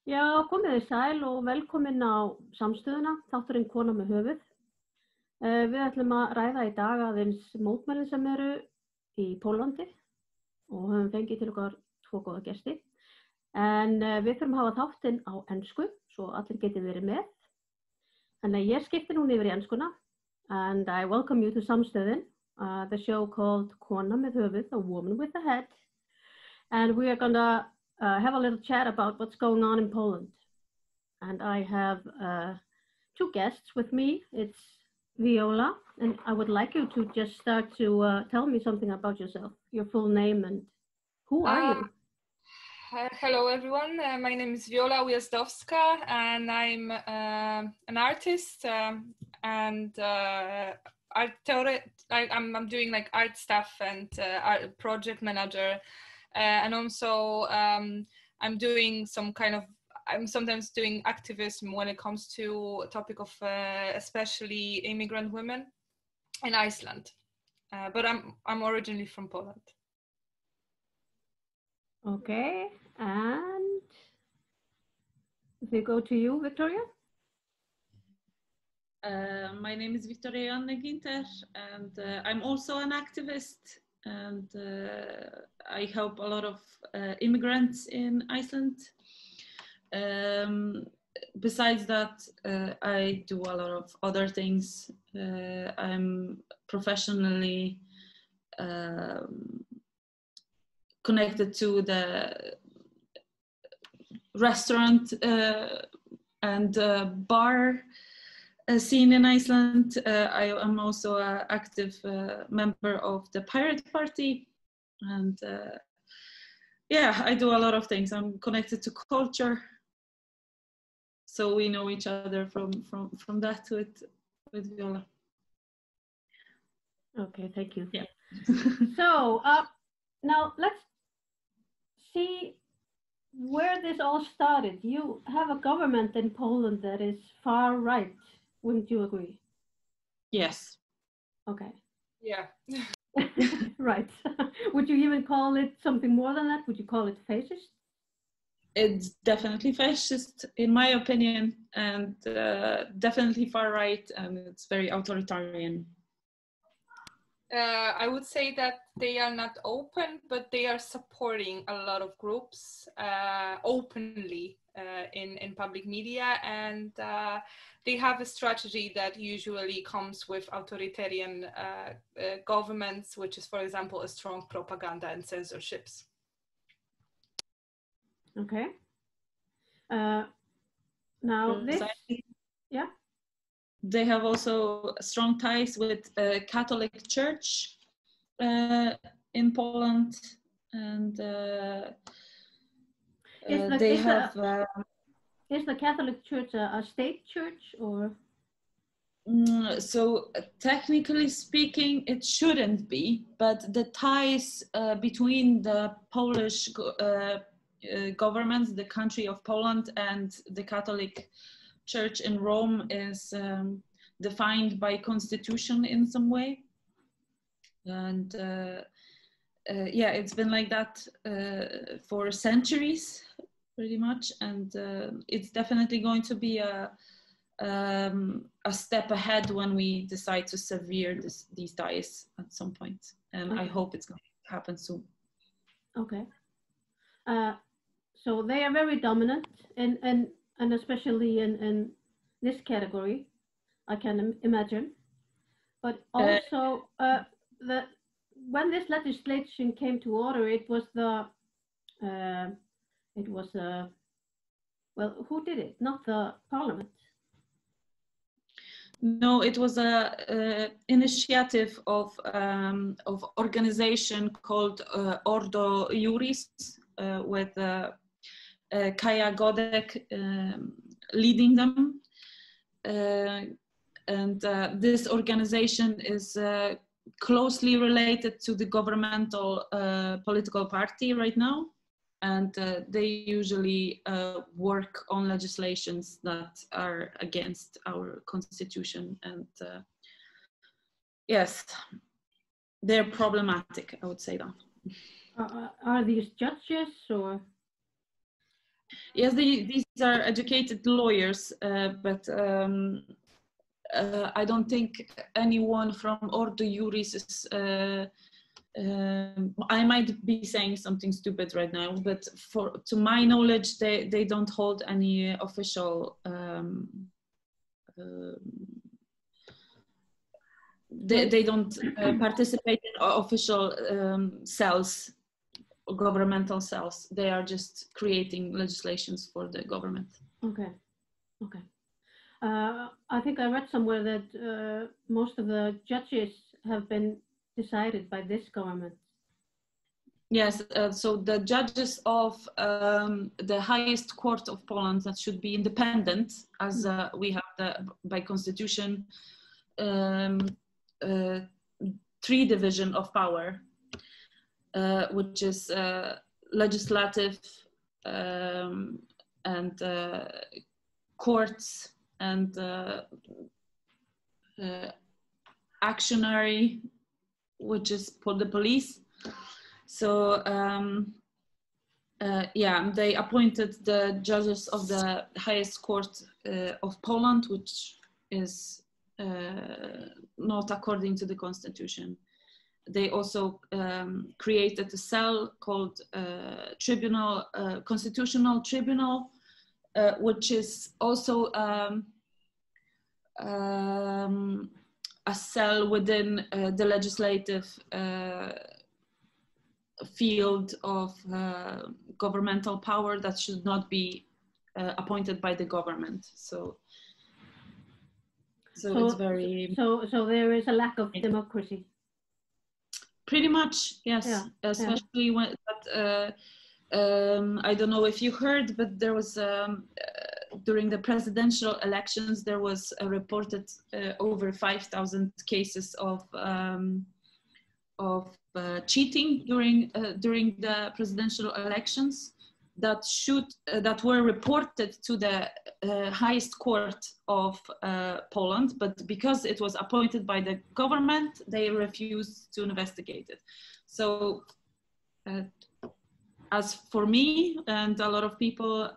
Já, komið þið sæl og velkomin á Samstöðina, Þátturinn Kona með höfuð. Við ætlum að ræða í dag aðeins mótmælin sem eru í Póllandi og höfum fengið til okkar 2 góða gesti. En við þurfum að hafa þáttinn á ensku, svo allir geti verið með. Þannig að ég skipti núna yfir í enskuna. And I welcome you to Samstöðin, the show called Kona með höfuð, a woman with a head. And we are gonna have a little chat about what's going on in Poland. And I have 2 guests with me. It's Wiola, and I would like you to just start to tell me something about yourself, your full name, and who are you? Hello everyone, my name is Wiola Ujazdowska and I'm an artist and I'm doing like art stuff and art project manager. And also I'm doing I'm sometimes doing activism when it comes to topic of especially immigrant women in Iceland. But I'm originally from Poland. Okay, and if we go to you, Wiktoria? My name is Wiktoria Joanna Ginter and I'm also an activist. And I help a lot of immigrants in Iceland. Besides that, I do a lot of other things. I'm professionally connected to the restaurant and bar scene in Iceland. I am also an active member of the Pirate Party, and yeah, I do a lot of things. I'm connected to culture, so we know each other from that with Wiola. Okay, thank you. Yeah. So now let's see where this all started. You have a government in Poland that is far right. Wouldn't you agree? Yes. Okay. Yeah. Right. Would you even call it something more than that? Would you call it fascist? It's definitely fascist, in my opinion, and definitely far right, and it's very authoritarian. I would say that they are not open, but they are supporting a lot of groups openly in public media, and they have a strategy that usually comes with authoritarian governments, which is, for example, a strong propaganda and censorships. Okay. Now this, yeah. They have also strong ties with Catholic Church in Poland, and is the Catholic Church a state church, or? So technically speaking, it shouldn't be, but the ties between the Polish government, the country of Poland, and the Catholic Church in Rome is defined by constitution in some way, and yeah, it's been like that for centuries, pretty much, and it's definitely going to be a step ahead when we decide to sever these ties at some point, and okay. I hope it's going to happen soon. Okay. So they are very dominant, and especially in this category, I can imagine. But also, when this legislation came to order, it was well, who did it? Not the parliament. No, it was a initiative of organization called Ordo Juris with Kaja Godek leading them, and this organization is closely related to the governmental political party right now, and they usually work on legislations that are against our constitution, and yes, they're problematic, I would say that. Are these judges or? Yes, these are educated lawyers, but I don't think anyone from Ordo Juris is, I might be saying something stupid right now, but to my knowledge, they don't hold any official, they don't participate in official cells, governmental cells. They are just creating legislations for the government. Okay, okay. I think I read somewhere that most of the judges have been decided by this government. Yes, so the judges of the highest court of Poland that should be independent, as we have by constitution, 3 division of power, which is legislative and courts and actionary, which is for the police. So yeah, they appointed the judges of the highest court of Poland, which is not according to the constitution. They also created a cell called Constitutional Tribunal, which is also a cell within the legislative field of governmental power that should not be appointed by the government. So it's very... So there is a lack of democracy. Pretty much, yes. Yeah, especially when, I don't know if you heard, but there was, during the presidential elections, there was reported over 5,000 cases of cheating during the presidential elections that were reported to the highest court of Poland, but because it was appointed by the government, they refused to investigate it. So as for me and a lot of people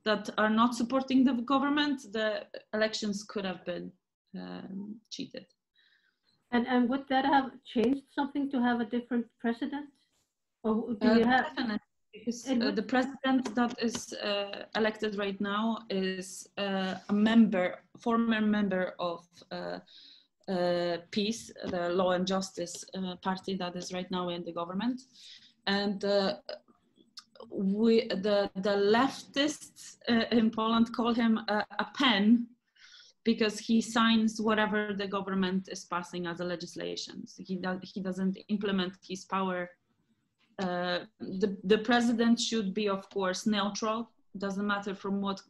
that are not supporting the government, the elections could have been cheated. And would that have changed something to have a different president? Or do you have... Definitely. Because the president that is elected right now is a former member of PiS, the Law and Justice party that is right now in the government, and the leftists in Poland call him a pen, because he signs whatever the government is passing as a legislation. So he doesn't implement his power. The president should be, of course, neutral. Doesn't matter from what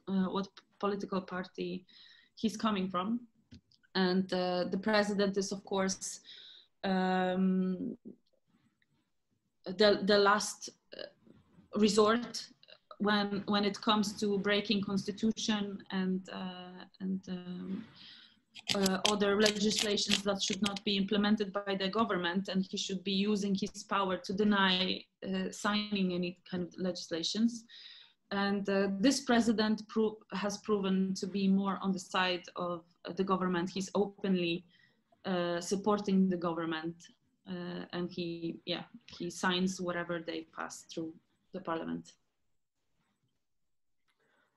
political party he's coming from, and the president is, of course, the last resort when it comes to breaking constitution and other legislations that should not be implemented by the government, and he should be using his power to deny signing any kind of legislations. And this president has proven to be more on the side of the government. He's openly supporting the government, and he signs whatever they pass through the parliament.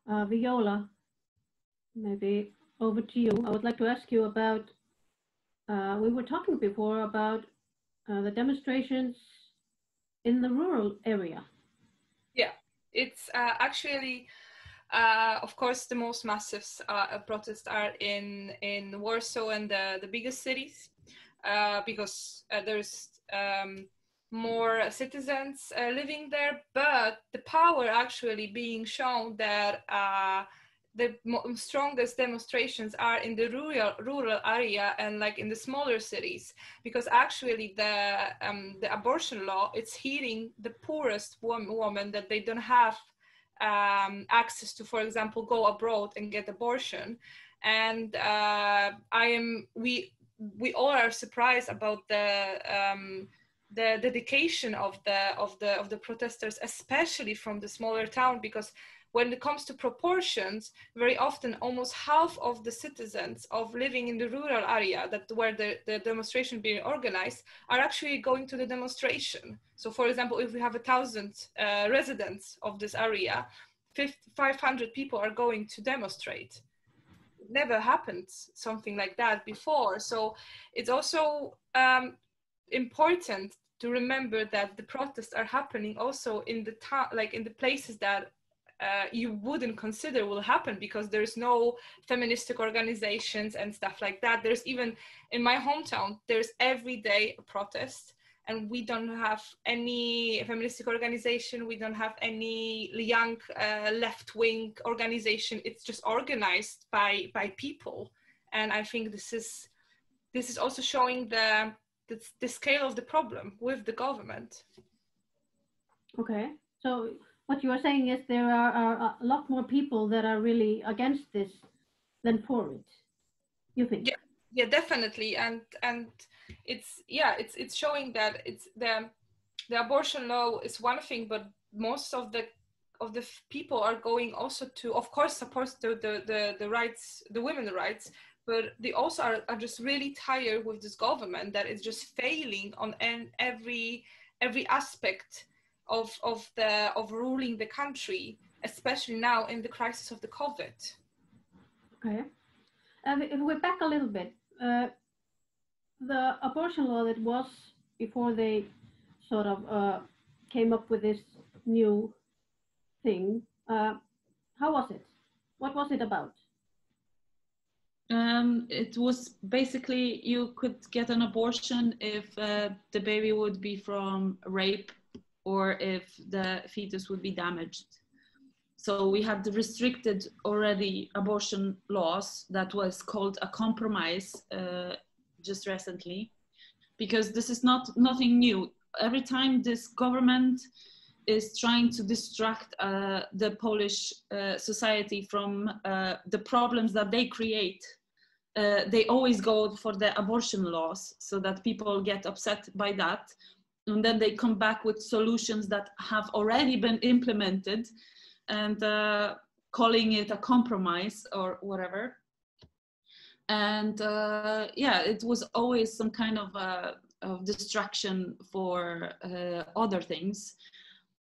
Wiola, maybe over to you. I would like to ask you about, we were talking before about the demonstrations in the rural area. Yeah, it's actually, of course, the most massive protests are in Warsaw and the biggest cities, because there's more citizens living there, but the power actually being shown that the strongest demonstrations are in the rural area and like in the smaller cities, because actually the abortion law, it's hitting the poorest woman that they don't have access to, for example, go abroad and get abortion. And we all are surprised about the the dedication of the protesters, especially from the smaller town, because when it comes to proportions, very often almost half of the citizens of living in the rural area where the demonstration being organized are actually going to the demonstration. So for example, if we have 1,000 residents of this area, 500 people are going to demonstrate. Never happened something like that before. So it's also important to remember that the protests are happening also in the like in the places that you wouldn't consider will happen, because there's no feministic organizations and stuff like that. There's even in my hometown, there's every day a protest, and we don't have any feministic organization. We don't have any young left-wing organization. It's just organized by people. And I think this is also showing the scale of the problem with the government. Okay, so what you are saying is there are a lot more people that are really against this than for it, you think? Yeah, definitely. And it's showing that it's the abortion law is one thing, but most of the people are going also to, of course, support the rights, the women's rights, but they also are just really tired with this government that is just failing on every aspect of ruling the country, especially now in the crisis of the COVID. Okay. If we're back a little bit, the abortion law that was before they sort of came up with this new thing, how was it? What was it about? It was basically you could get an abortion if the baby would be from rape or if the fetus would be damaged. So we had the restricted already abortion laws that was called a compromise just recently, because this is nothing new. Every time this government is trying to distract the Polish society from the problems that they create, they always go for the abortion laws so that people get upset by that. And then they come back with solutions that have already been implemented and calling it a compromise or whatever. And it was always some kind of distraction for other things.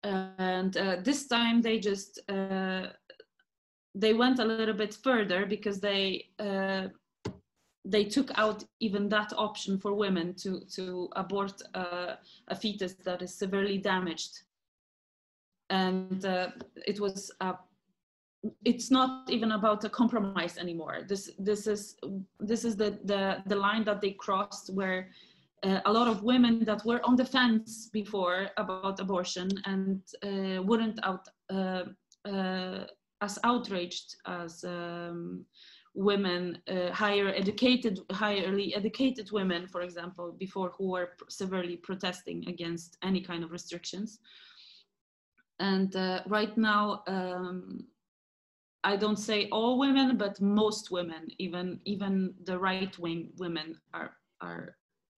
And this time they just, they went a little bit further, because they took out even that option for women to abort a fetus that is severely damaged. And it's not even about a compromise anymore. This is the line that they crossed, where a lot of women that were on the fence before about abortion and weren't as outraged as women, highly educated women, for example, before, who were severely protesting against any kind of restrictions. And right now, I don't say all women, but most women, even the right-wing women are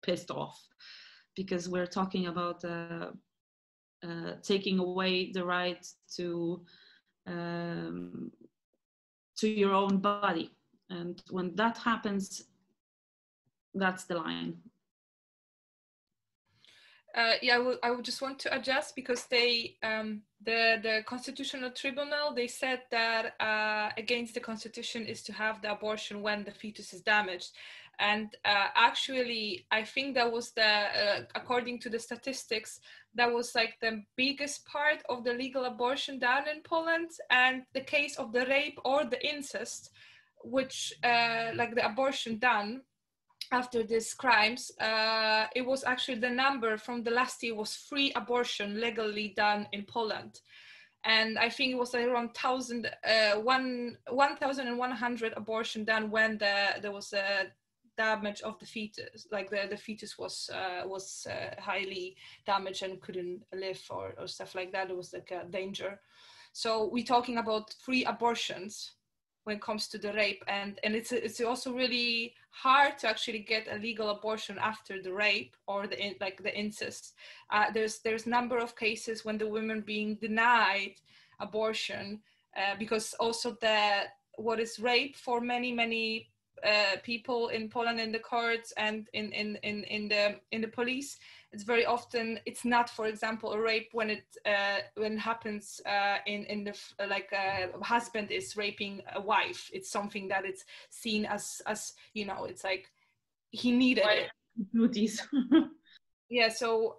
pissed off, because we're talking about taking away the right to your own body. And when that happens, that's the line. I would just want to adjust, because they the Constitutional Tribunal, they said that against the Constitution is to have the abortion when the fetus is damaged. And actually, I think that was according to the statistics, that was like the biggest part of the legal abortion done in Poland. And the case of the rape or the incest, which like the abortion done after these crimes, it was actually the number from the last year was 3 abortion legally done in Poland. And I think it was around 1,100 abortion done when there was a damage of the fetus, like the fetus was highly damaged and couldn't live or stuff like that. It was like a danger. So we're talking about 3 abortions when it comes to the rape, and it's also really hard to actually get a legal abortion after the rape or the incest. There's number of cases when the women being denied abortion because also what is rape for many people in Poland, in the courts and in the police, it's very often, it's not, for example, a rape when it happens in the husband is raping a wife. It's something that it's seen as you know, it's like he needed it. Duties. Yeah, so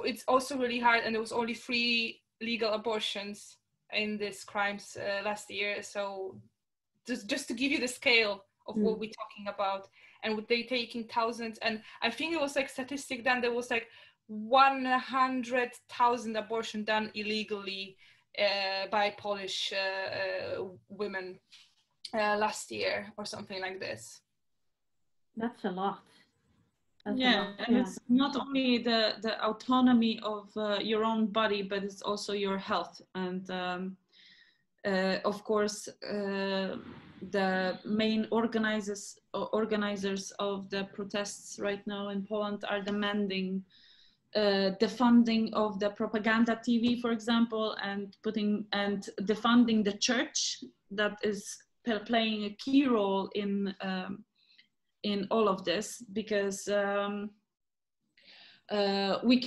it's also really hard, and there was only 3 legal abortions in these crimes last year. So just to give you the scale of what we're talking about, and with they taking thousands, and I think it was like statistic then there was like 100,000 abortion done illegally by Polish women last year or something like this. That's a lot. And it's not only the autonomy of your own body, but it's also your health. And of course, the main organizers of the protests right now in Poland are demanding the funding of the propaganda TV, for example, and defunding the church that is playing a key role in all of this, because we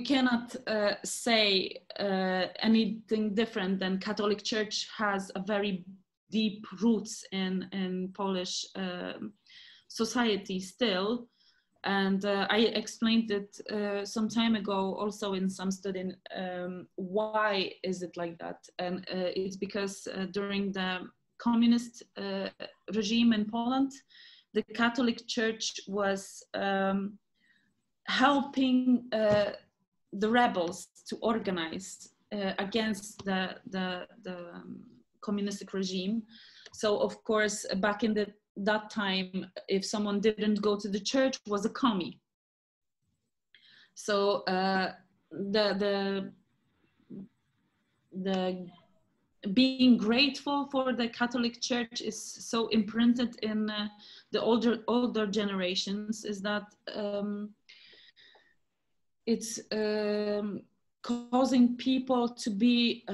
cannot say anything different than Catholic Church has a very deep roots in Polish society still. And I explained it some time ago also in Samstöðin, why is it like that? And it's because during the communist regime in Poland, the Catholic Church was helping the rebels to organize against the communistic regime. So of course, back in that time, if someone didn't go to the church, was a commie. So the being grateful for the Catholic Church is so imprinted in the older generations, is that it's causing people to be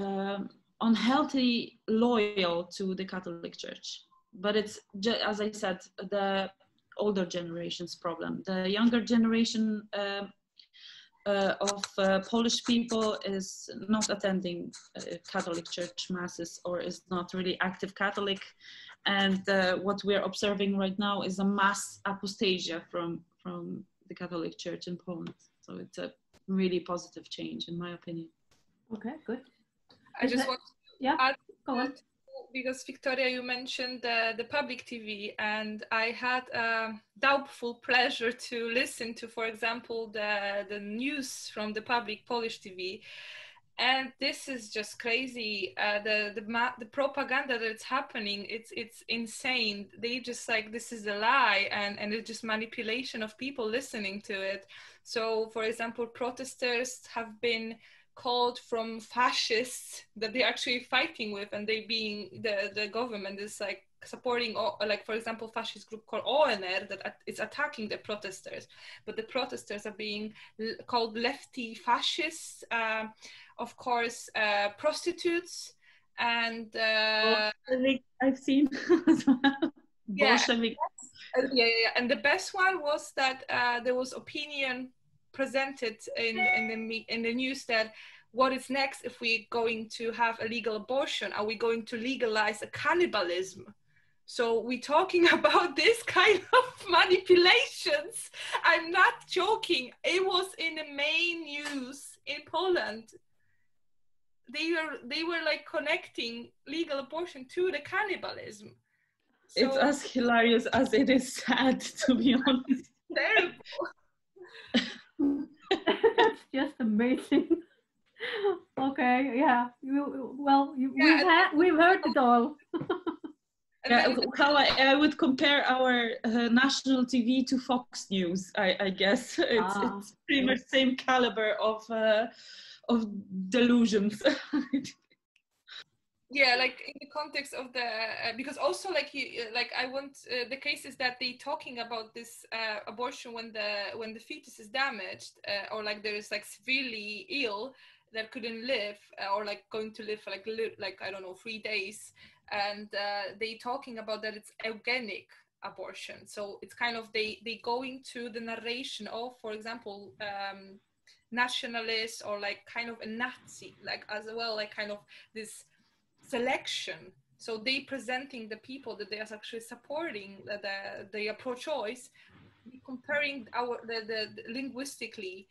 unhealthy loyal to the Catholic Church. But it's just, as I said, the older generation's problem. The younger generation of Polish people is not attending Catholic Church masses, or is not really active Catholic. And what we're observing right now is a mass apostasia from the Catholic Church in Poland. So it's a really positive change, in my opinion. Okay, good. I just want to add, go on. Because Wiktoria, you mentioned the public TV, and I had a doubtful pleasure to listen to, for example, the news from the public Polish TV, and this is just crazy. The propaganda that's happening, it's insane. They just like, this is a lie, and it's just manipulation of people listening to it. So, for example, protesters have been called from fascists that they're actually fighting with, and they being the government is like supporting, like for example, fascist group called ONR that is attacking the protesters, but the protesters are being called lefty fascists, of course, prostitutes, and I've seen as well. Bolshevik. Yeah, and the best one was that there was opinion presented in the news that what is next if we're going to have a legal abortion? Are we going to legalize a cannibalism? So we're talking about this kind of manipulations. I'm not joking. It was in the main news in Poland. They were like connecting legal abortion to the cannibalism. So, it's as hilarious as it is sad, to be honest. Terrible. That's just amazing. Okay, yeah. We've heard it all. Yeah, how I would compare our national TV to Fox News, I guess. It's pretty much same caliber of delusions. Yeah, like in the context of the because also like I want the cases that they talking about this abortion when the fetus is damaged or like there is like severely ill that couldn't live or like going to live for like I don't know 3 days, and they talking about that it's eugenic abortion. So it's kind of they go into the narration of, for example, nationalists or like kind of a Nazi, like as well, like kind of this selection. So they presenting the people that they are actually supporting the pro-choice, comparing the linguistically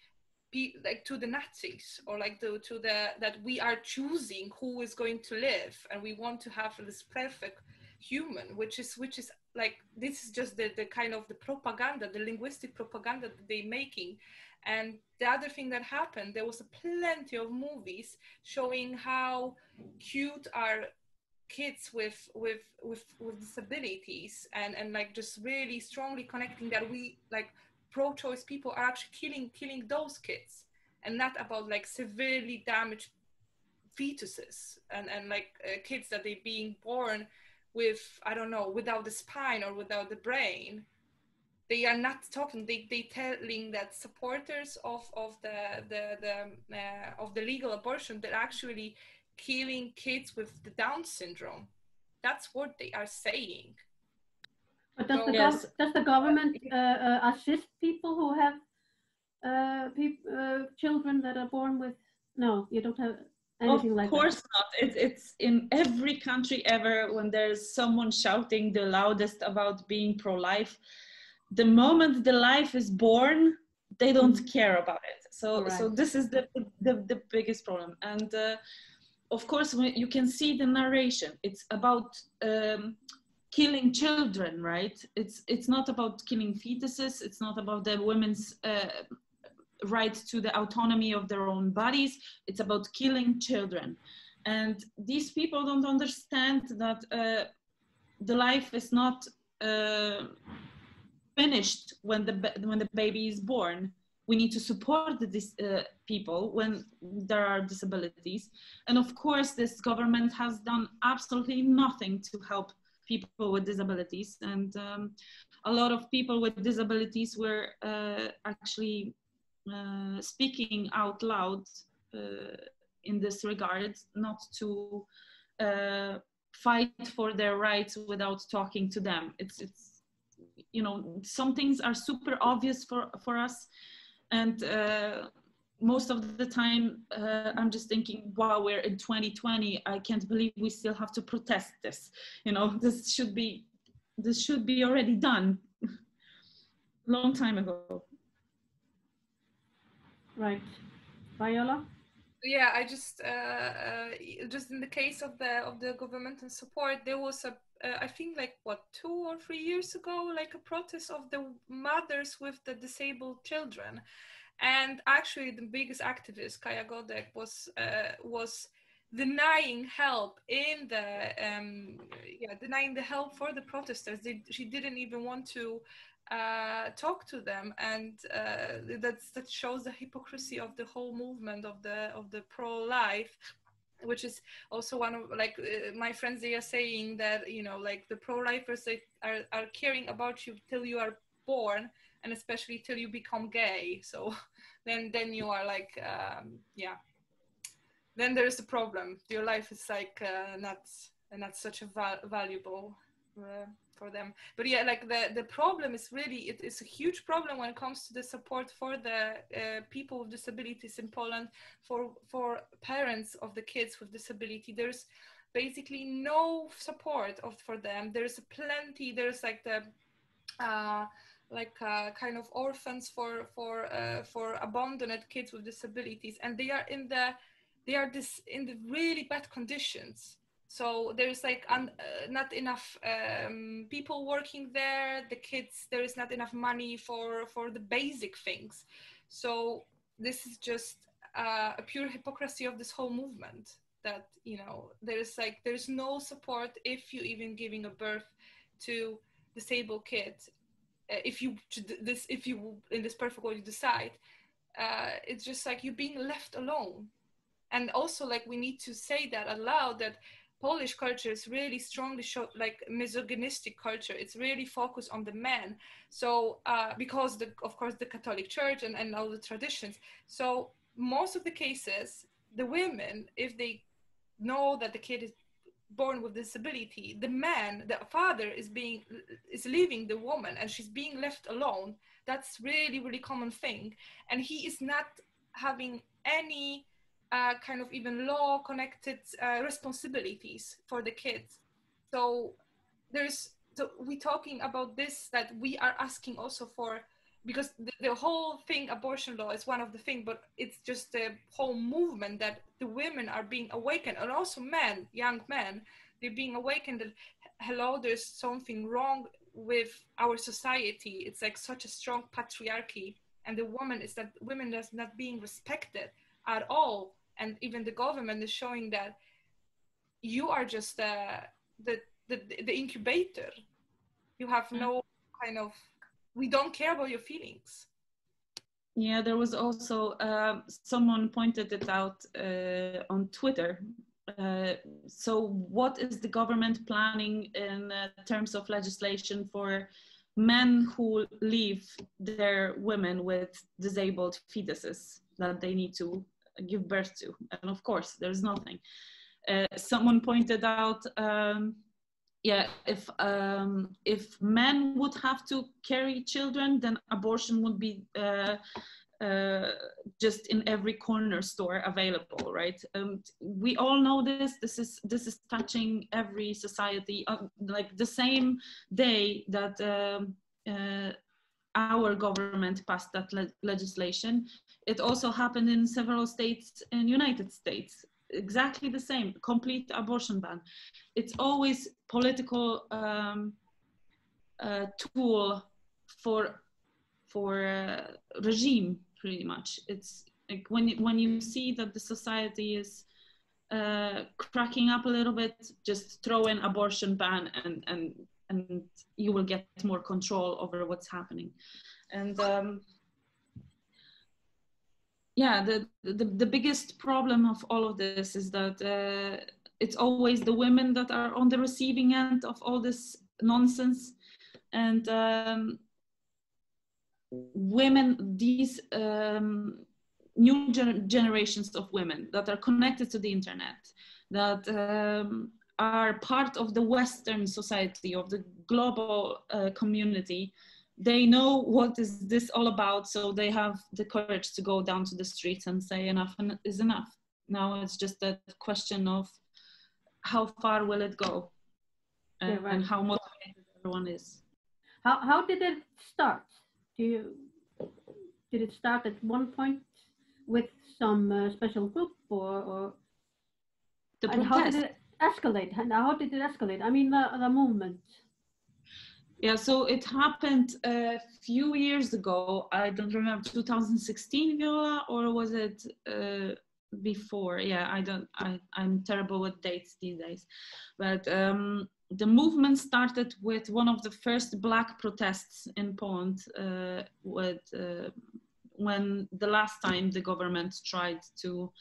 like to the Nazis, or like to the that we are choosing who is going to live, and we want to have this perfect human, which is like this is just the kind of the propaganda, the linguistic propaganda that they're making. And the other thing that happened, there was plenty of movies showing how cute are kids with disabilities, and like just really strongly connecting that we like pro-choice people are actually killing those kids, and not about like severely damaged fetuses and like kids that they're being born with, I don't know, without the spine or without the brain. They are not talking. They telling that supporters of the legal abortion, they're actually killing kids with the Down syndrome. That's what they are saying. But does the government assist people who have children that are born with? No, you don't have anything like that. Of course not. It's in every country ever when there's someone shouting the loudest about being pro-life. The moment the life is born, they don't care about it. So this is the biggest problem. And of course, when you can see the narration, it's about killing children, right? It's not about killing fetuses. It's not about the women's right to the autonomy of their own bodies. It's about killing children. And these people don't understand that the life is not finished when the baby is born. We need to support these people when there are disabilities. And of course, this government has done absolutely nothing to help people with disabilities. And a lot of people with disabilities were actually speaking out loud in this regard, not to fight for their rights without talking to them. It's you know, some things are super obvious for us, and most of the time I'm just thinking, wow, we're in 2020. I can't believe we still have to protest this. You know, this should be already done long time ago. Right. Wiola? Yeah, I just in the case of the governmental support, there was I think like 2 or 3 years ago, like a protest of the mothers with the disabled children, and actually the biggest activist, Kaja Godek, was denying help in the denying the help for the protesters. She didn't even want to talk to them, and that shows the hypocrisy of the whole movement of the pro-life, which is also one of like my friends, they are saying that, you know, like the pro-lifers, they are caring about you till you are born, and especially till you become gay. So then you are like then there's a problem. Your life is like not such a valuable for them. But yeah, like the problem is really, it is a huge problem when it comes to the support for the people with disabilities in Poland, for parents of the kids with disability. There's basically no support for them. There's plenty. There's like the kind of orphans for abandoned kids with disabilities, and they are in the really bad conditions. So there's like not enough people working there. The kids, there is not enough money for the basic things. So this is just a pure hypocrisy of this whole movement, that, you know, there's no support if you even giving a birth to disabled kids. If you in this perfect world you decide, it's just like you're being left alone. And also, like, we need to say that aloud, that Polish culture is really strongly like misogynistic culture. It's really focused on the man. So because of course the Catholic Church and all the traditions. So most of the cases, the women, if they know that the kid is born with disability, the man, the father is leaving the woman and she's being left alone. That's really, really common thing. And he is not having any kind of even law connected responsibilities for the kids. So we're talking about this, that we are asking also for, because the whole thing, abortion law is one of the things, but it's just the whole movement that the women are being awakened, and also men, young men, they're being awakened that, hello, there's something wrong with our society. It's like such a strong patriarchy, and women is not being respected at all. And even the government is showing that you are just the incubator. You have no kind of, we don't care about your feelings. Yeah, there was also someone pointed it out on Twitter. So what is the government planning in terms of legislation for men who leave their women with disabled fetuses that they need to give birth to? And of course, there's nothing. Someone pointed out, if men would have to carry children, then abortion would be just in every corner store available, right? We all know this. This is touching every society. Like the same day that our government passed that legislation, it also happened in several states in United States. Exactly the same, complete abortion ban. It's always political tool for regime, pretty much. It's like when you see that the society is cracking up a little bit, just throw in abortion ban and you will get more control over what's happening. And yeah, the biggest problem of all of this is that it's always the women that are on the receiving end of all this nonsense. And women, these new generations of women that are connected to the internet, that are part of the Western society, of the global community, they know what is this all about, so they have the courage to go down to the streets and say enough is enough. Now it's just a question of how far will it go, and how motivated everyone is. How did it start? Did it start at one point with some special group, or the and how did it escalate? And how did it escalate? I mean, the movement. Yeah, so it happened a few years ago. I don't remember, 2016, Viola, or was it before? Yeah, I'm terrible with dates these days. But the movement started with one of the first Black protests in Poland when the last time the government tried to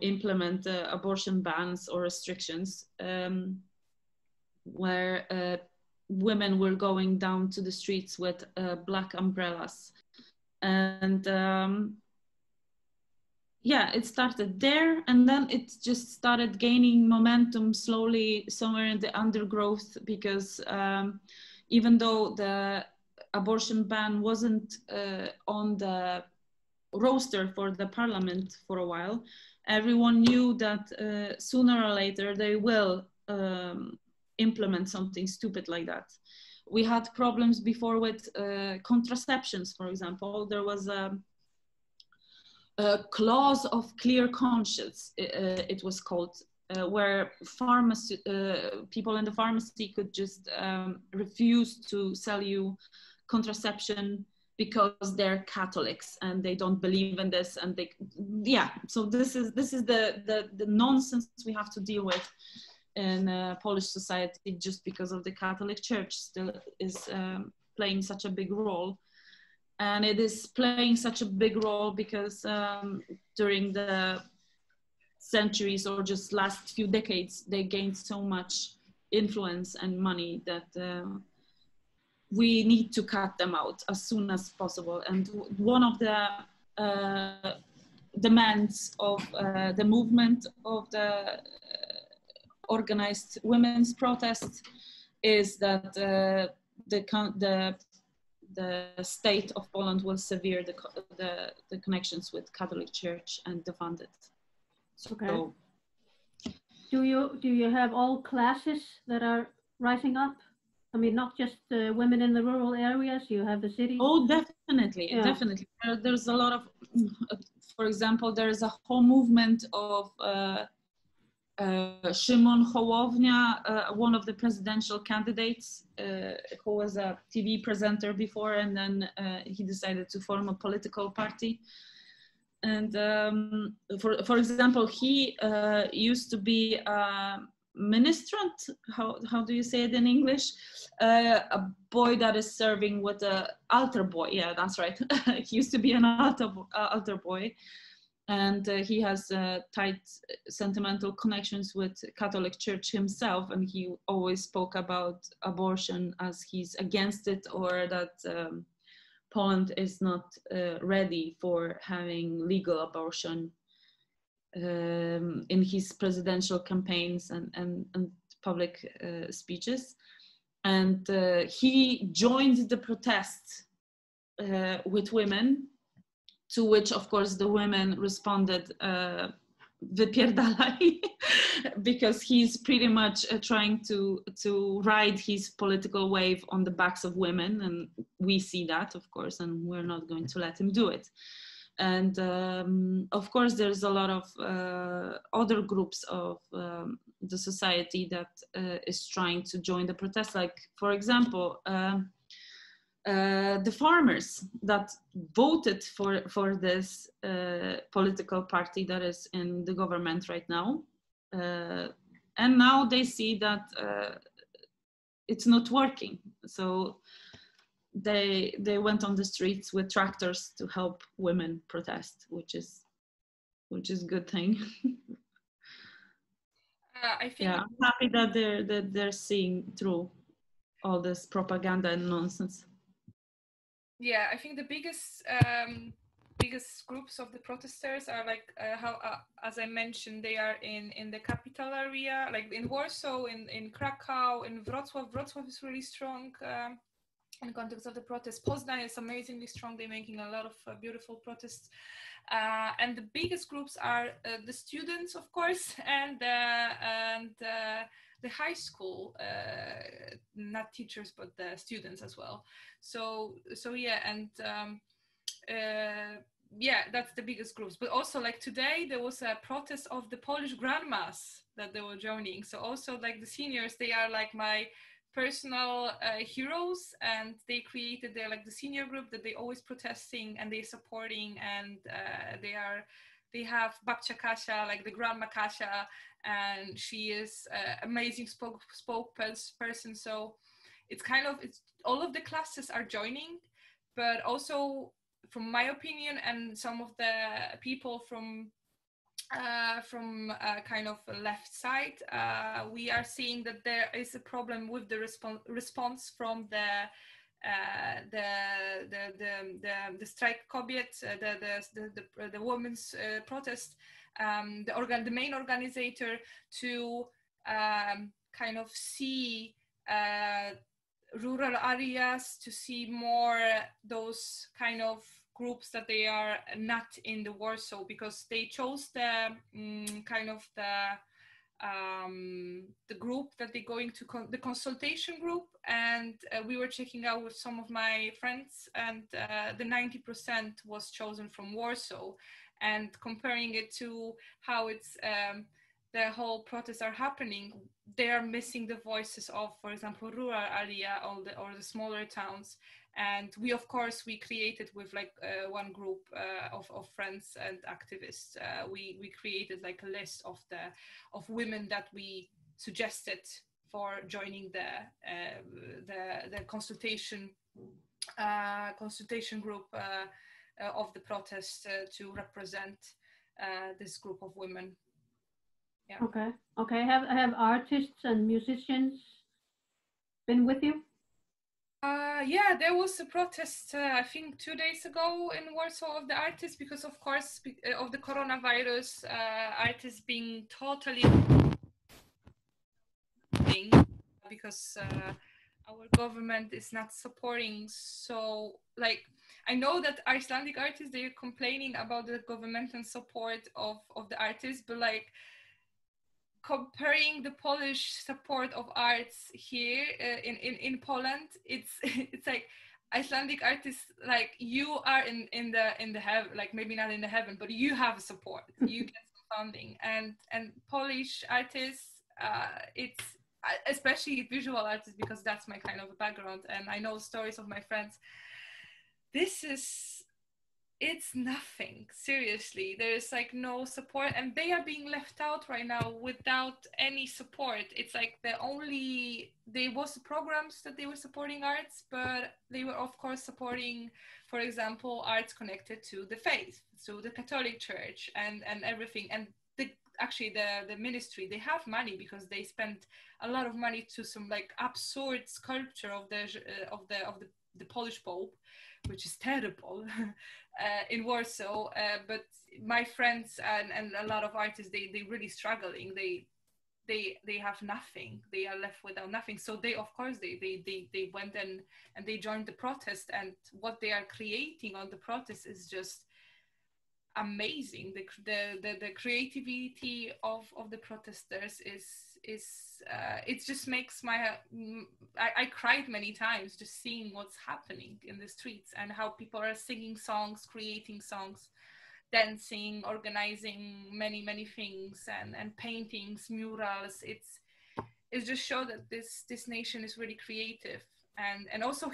implement abortion bans or restrictions, where women were going down to the streets with black umbrellas. And yeah, it started there, and then it just started gaining momentum slowly somewhere in the undergrowth, because even though the abortion ban wasn't on the roster for the parliament for a while, everyone knew that sooner or later they will implement something stupid like that. We had problems before with contraceptions, for example. There was a clause of clear conscience, it was called, where people in the pharmacy could just refuse to sell you contraception because they're Catholics and they don't believe in this, and so this is the nonsense we have to deal with in Polish society, just because of the Catholic Church still is playing such a big role. And it is playing such a big role because during the centuries or just last few decades, they gained so much influence and money that we need to cut them out as soon as possible. And one of the demands of the movement of the organized women's protest is that the state of Poland will sever the connections with Catholic Church and defund it. So, okay. Do you have all classes that are rising up? I mean, not just women in the rural areas. You have the city. Oh, definitely, yeah. Definitely. There's a lot of, for example, there is a whole movement of Szymon Hołownia, one of the presidential candidates, who was a TV presenter before, and then he decided to form a political party. And for example, he used to be a ministrant. How do you say it in English? A boy that is serving with an altar boy. Yeah, that's right. He used to be an altar boy. And he has tight sentimental connections with Catholic Church himself, and he always spoke about abortion as he's against it, or that Poland is not ready for having legal abortion in his presidential campaigns and public speeches. And he joined the protests with women, to which, of course, the women responded, wypierdalaj, because he's pretty much trying to ride his political wave on the backs of women. And we see that, of course, and we're not going to let him do it. And of course, there's a lot of other groups of the society that is trying to join the protest. Like, for example, the farmers that voted for this political party that is in the government right now, and now they see that it's not working. So they went on the streets with tractors to help women protest, which is a good thing. I think, yeah, I'm happy that they're seeing through all this propaganda and nonsense. Yeah, I think the biggest groups of the protesters are like as I mentioned, they are in the capital area, like in Warsaw, in Krakow, in Wrocław. Wrocław is really strong in the context of the protest. Poznań is amazingly strong. They're making a lot of beautiful protests. And the biggest groups are the students, of course, and the high school, not teachers, but the students as well. So yeah, and yeah, that's the biggest groups. But also, like today, there was a protest of the Polish grandmas that they were joining. So also, like the seniors, they are like my personal heroes, and they created their like the senior group that they always protesting and they supporting, and they have Babcia Kasia, like the grandma Kasia, and she is amazing spokesperson. So it's kind of, it's all of the classes are joining, but also from my opinion and some of the people from kind of left side, we are seeing that there is a problem with the response from the strike kobiet, the women's protest, the main organizer, to kind of see rural areas, to see more those kind of groups that they are not in the Warsaw, because they chose the kind of the group that they're going to the consultation group, and we were checking out with some of my friends, and the 90% was chosen from Warsaw, and comparing it to how it's the whole protests are happening, they are missing the voices of, for example, rural area or the smaller towns. And we, of course, we created with like one group of friends and activists. We created like a list of women that we suggested for joining the consultation group of the protest to represent this group of women. Yeah. Okay. Have artists and musicians been with you? Yeah, there was a protest, I think 2 days ago in Warsaw of the artists, because of course of the coronavirus, artists being totally because our government is not supporting. So like, I know that Icelandic artists, they're complaining about the governmental support of the artists, but like, comparing the Polish support of arts here in Poland, it's it's like Icelandic artists, like, you are in the heaven, like maybe not in the heaven, but you have support, you get some funding, and Polish artists, it's especially visual artists, because that's my kind of background, and I know stories of my friends. It's nothing, seriously. There's like no support, and they are being left out right now without any support. It's like there was programs that they were supporting arts, but they were of course supporting, for example, arts connected to the faith, so the Catholic Church and everything. And the ministry, they have money because they spent a lot of money to some like absurd sculpture of the Polish Pope, which is terrible, in Warsaw. But my friends and a lot of artists, they really struggling. They have nothing. They are left without nothing. So they, of course, they went and they joined the protest, and what they are creating on the protest is just amazing. The creativity of the protesters is it just makes I cried many times just seeing what's happening in the streets, and how people are singing songs, creating songs, dancing, organizing many things, and paintings, murals. It's just show that this nation is really creative, and also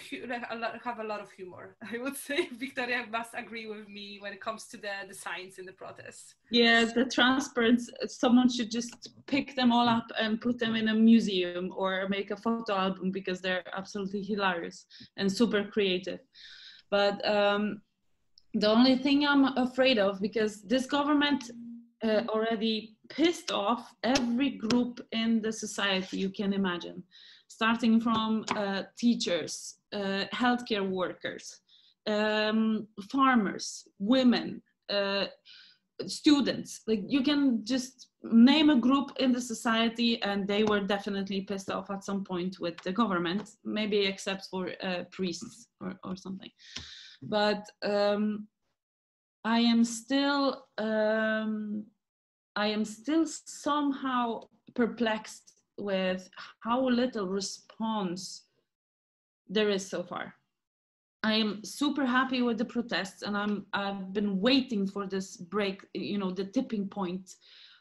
have a lot of humor. I would say Wiktoria must agree with me when it comes to the signs in the protests. Yes, the transparents, someone should just pick them all up and put them in a museum or make a photo album, because they're absolutely hilarious and super creative. But the only thing I'm afraid of, because this government already pissed off every group in the society you can imagine, starting from teachers, healthcare workers, farmers, women, students. Like, you can just name a group in the society, and they were definitely pissed off at some point with the government, maybe except for priests or something. But I am still somehow perplexed with how little response there is so far. I am super happy with the protests, and I've been waiting for this break, the tipping point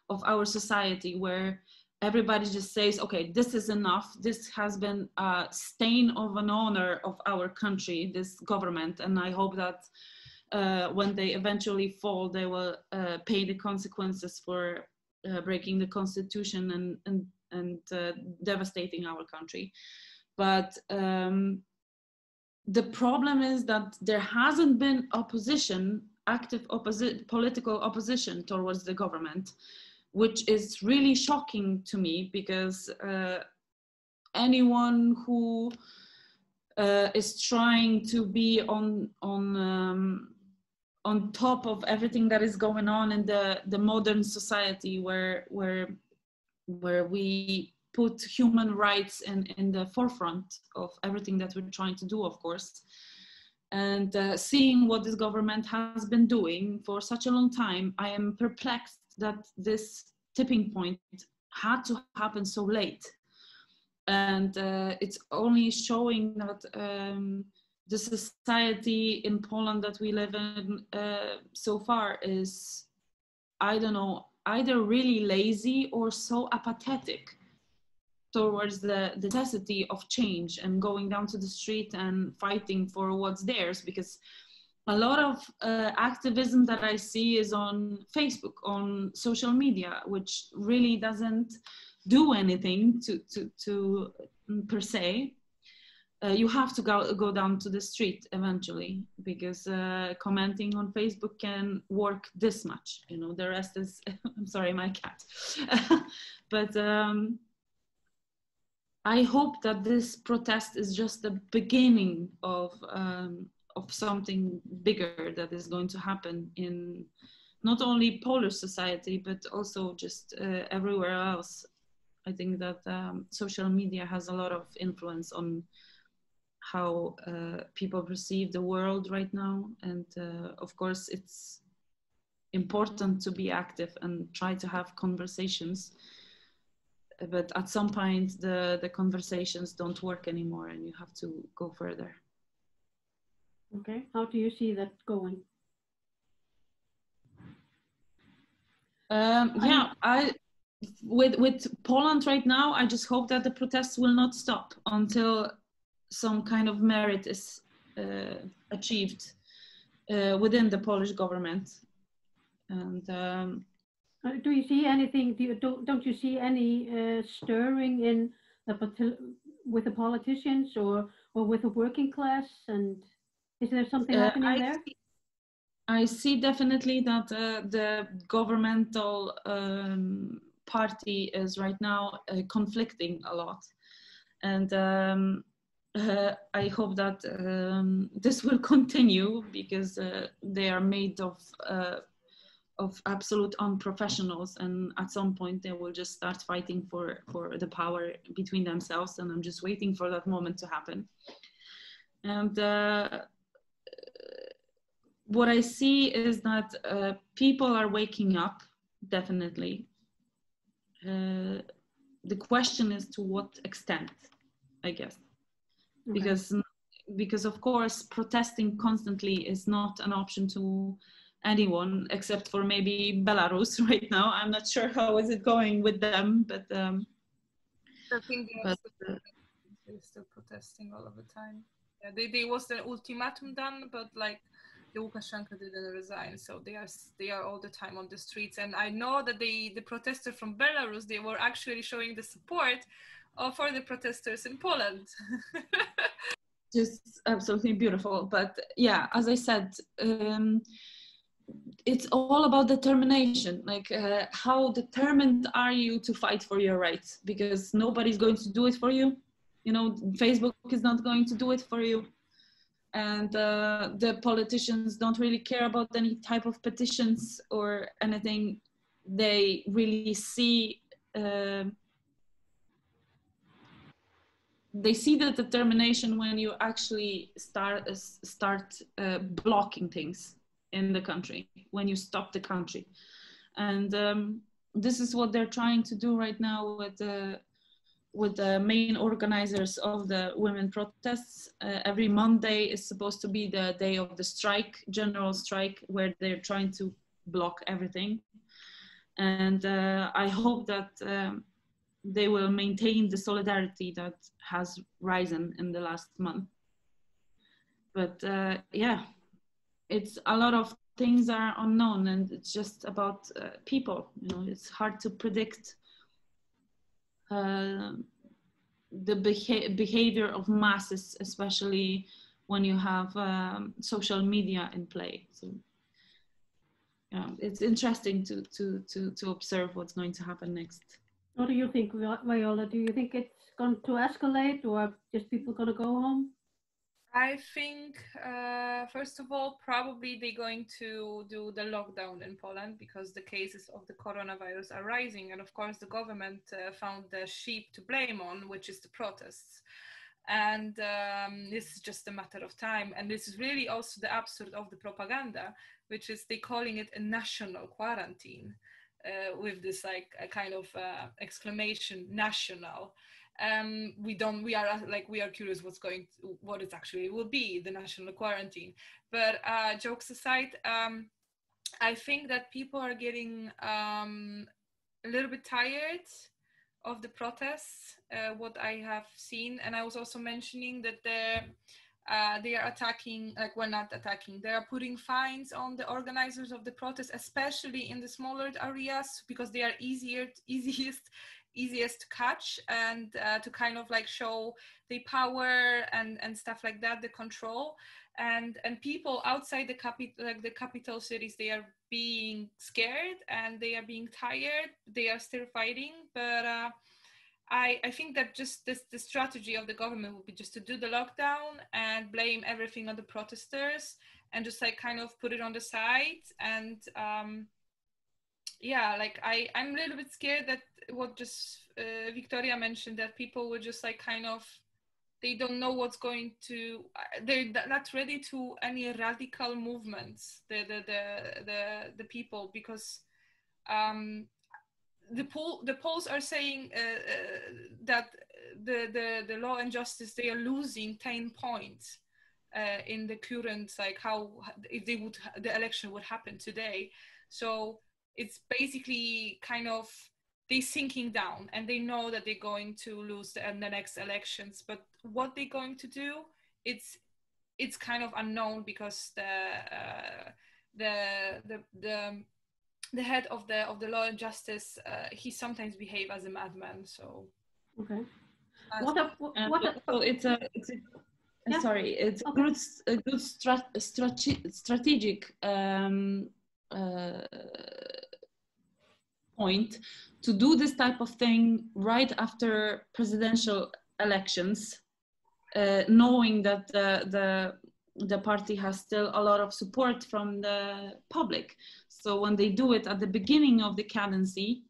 of our society, where everybody just says, okay, this is enough. This has been a stain of an honor of our country, this government, and I hope that when they eventually fall, they will pay the consequences for breaking the constitution and devastating our country. But the problem is that there hasn't been active political opposition towards the government, which is really shocking to me, because anyone who is trying to be on top of everything that is going on in the modern society, where we put human rights in the forefront of everything that we're trying to do, of course, and seeing what this government has been doing for such a long time, I am perplexed that this tipping point had to happen so late. And it's only showing that the society in Poland that we live in so far is, I don't know, either really lazy or so apathetic towards the necessity of change and going down to the street and fighting for what's theirs. Because a lot of activism that I see is on Facebook, on social media, which really doesn't do anything to per se. you have to go down to the street eventually, because commenting on Facebook can work this much. You know, the rest is, I'm sorry, my cat. But I hope that this protest is just the beginning of something bigger that is going to happen in not only Polish society, but also just everywhere else. I think that social media has a lot of influence on how people perceive the world right now. And of course, it's important to be active and try to have conversations. But at some point, the conversations don't work anymore and you have to go further. Okay, how do you see that going? With Poland right now, I just hope that the protests will not stop until some kind of merit is achieved within the Polish government. And do you see anything? Don't you see any stirring in with the politicians or with the working class? And is there something happening there? I see definitely that the governmental party is right now conflicting a lot, and I hope that this will continue, because they are made of absolute unprofessionals, and at some point they will just start fighting for the power between themselves, and I'm just waiting for that moment to happen. And what I see is that people are waking up, definitely. The question is to what extent, I guess. Okay. Because of course, protesting constantly is not an option to anyone, except for maybe Belarus right now. I'm not sure how is it going with them, but I think they're still protesting all of the time. Yeah, there was the ultimatum done, but like the Lukashenko didn't resign, so they are all the time on the streets. And I know that the protesters from Belarus, they were actually showing the support for the protesters in Poland. Just absolutely beautiful. But yeah, as I said, it's all about determination. Like how determined are you to fight for your rights? Because nobody's going to do it for you. You know, Facebook is not going to do it for you. And the politicians don't really care about any type of petitions or anything. They really see the determination when you actually start blocking things in the country, when you stop the country. And this is what they're trying to do right now with the main organizers of the women protests. Every Monday is supposed to be the day of the strike, general strike, where they're trying to block everything. And I hope that they will maintain the solidarity that has risen in the last month. But yeah, it's a lot of things are unknown, and it's just about people. You know, it's hard to predict the behavior of masses, especially when you have social media in play. So yeah, it's interesting to observe what's going to happen next. What do you think, Wiola? Do you think it's going to escalate, or just people going to go home? I think, first of all, probably they're going to do the lockdown in Poland because the cases of the coronavirus are rising. And of course, the government found the sheep to blame on, which is the protests. And this is just a matter of time. And this is really also the absurd of the propaganda, which is they calling it a national quarantine with this like a kind of exclamation, national. We are curious what it actually will be, the national quarantine. But jokes aside, I think that people are getting a little bit tired of the protests, what I have seen. And I was also mentioning that they are attacking, like, well, not attacking, they are putting fines on the organizers of the protest, especially in the smaller areas, because they are easiest easiest to catch and to kind of like show the power and stuff like that, the control, and people outside the capital cities, they are being scared and they are being tired. They are still fighting, but I think that just the strategy of the government would be just to do the lockdown and blame everything on the protesters and just like kind of put it on the side. And yeah, like I'm a little bit scared that what just Wiktoria mentioned, that people would just like kind of, they don't know what's going to, they're not ready to any radical movements, the people, because the polls are saying that the law and justice, they are losing 10 points in the current, like how if they would, the election would happen today. So it's basically kind of, they sinking down and they know that they're going to lose the next elections, but what they're going to do, it's kind of unknown, because the head of the law and justice, he sometimes behave as a madman. So okay. It's a Yeah. sorry, it's Okay. a good strategic point to do this type of thing right after presidential elections, knowing that the party has still a lot of support from the public. So when they do it at the beginning of the candidacy,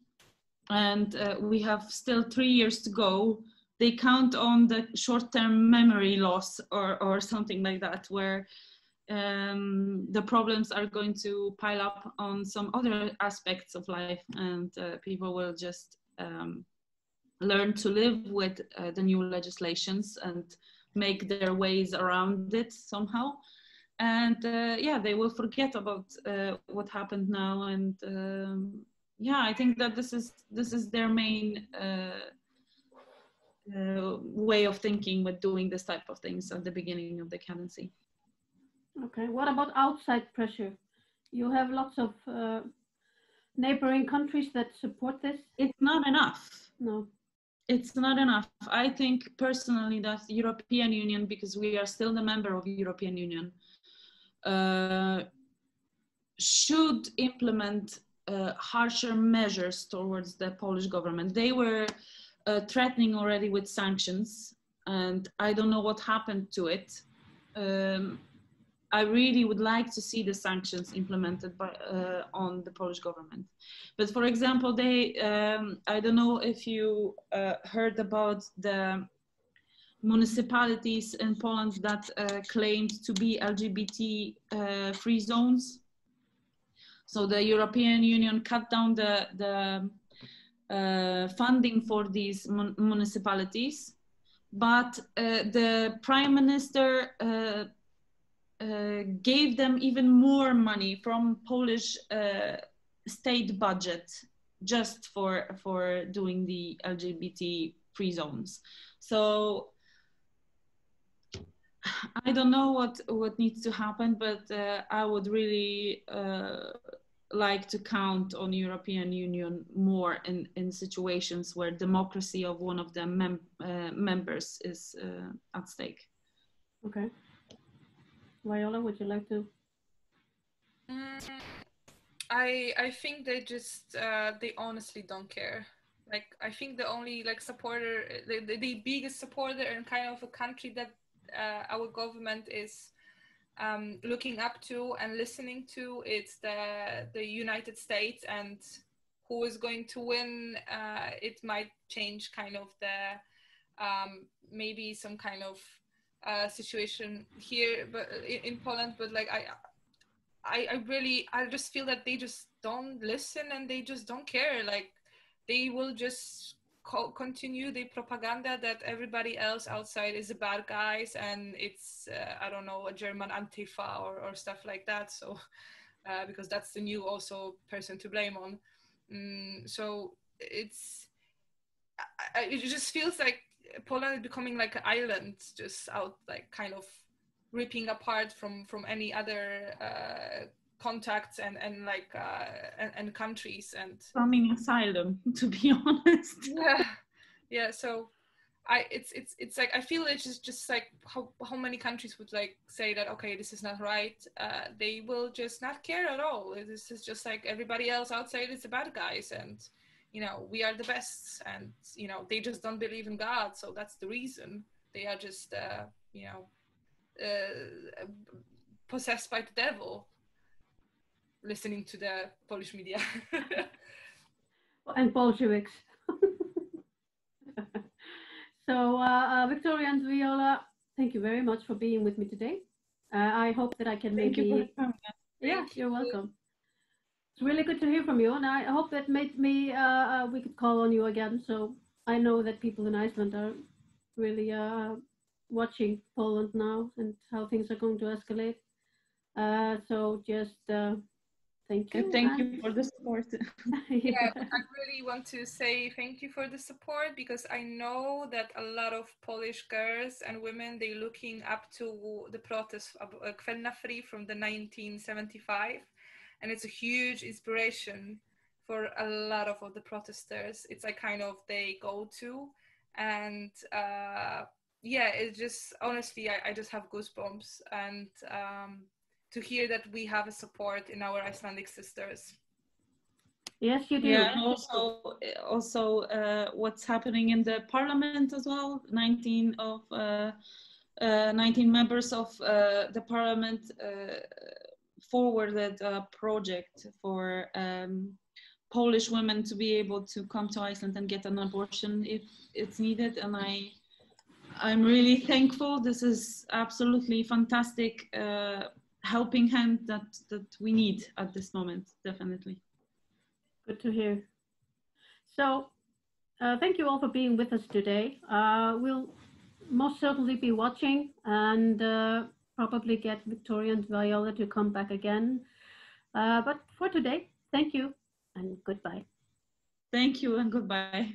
and we have still 3 years to go, they count on the short-term memory loss or something like that, where the problems are going to pile up on some other aspects of life, and people will just learn to live with the new legislations and make their ways around it somehow. And yeah, they will forget about what happened now. And yeah, I think that this is their main way of thinking with doing this type of things at the beginning of the candidacy. Okay, what about outside pressure? You have lots of neighboring countries that support this. It's not enough. No. It's not enough. I think personally that the European Union, because we are still the member of the European Union, should implement harsher measures towards the Polish government. They were threatening already with sanctions, and I don't know what happened to it. I really would like to see the sanctions implemented by, on the Polish government. But for example, they, I don't know if you heard about the municipalities in Poland that claimed to be LGBT free zones. So the European Union cut down the funding for these municipalities, but the Prime Minister gave them even more money from Polish state budget just for doing the LGBT free zones. So I don't know what needs to happen, but I would really like to count on European Union more in situations where democracy of one of the members is at stake. Okay. Wiola, would you like to? I think they just they honestly don't care. Like, I think the only like supporter, the biggest supporter in kind of a country that our government is looking up to and listening to, it's the United States, and who is going to win, it might change kind of the maybe some kind of situation here, but in Poland. But like I just feel that they just don't listen and they just don't care. Like, they will just continue the propaganda that everybody else outside is the bad guys, and it's I don't know, a German Antifa or stuff like that. So because that's the new also person to blame on. So it just feels like Poland is becoming like an island, just out, like kind of ripping apart from any other contacts and like and countries and coming asylum, to be honest. Yeah. So it's like I feel it's just like how many countries would like say that okay, this is not right. They will just not care at all. This is just like everybody else outside is the bad guys, and you know we are the best, and you know they just don't believe in God, so that's the reason. They are just possessed by the devil, listening to the Polish media. And Bolsheviks. So, Wiktoria and Wiola, thank you very much for being with me today. I hope that I can Thank you for coming. Yeah, you're welcome. It's really good to hear from you, and I hope that maybe we could call on you again. So I know that people in Iceland are really watching Poland now and how things are going to escalate. So just thank you. Thank you for the support. Yeah, I really want to say thank you for the support, because I know that a lot of Polish girls and women, they're looking up to the protest of Kvenna-Free from the 1975, and it's a huge inspiration for a lot of the protesters. It's like kind of they go to, and yeah, it's just honestly I just have goosebumps, and to hear that we have a support in our Icelandic sisters. Yes, you do. Yeah, and also what's happening in the parliament as well. 19 members of the parliament forwarded a project for Polish women to be able to come to Iceland and get an abortion if it's needed, and I'm really thankful. This is absolutely fantastic helping hand that we need at this moment, definitely. Good to hear. So thank you all for being with us today. We'll most certainly be watching and probably get Wiktoria and Wiola to come back again. But for today, thank you and goodbye. Thank you and goodbye.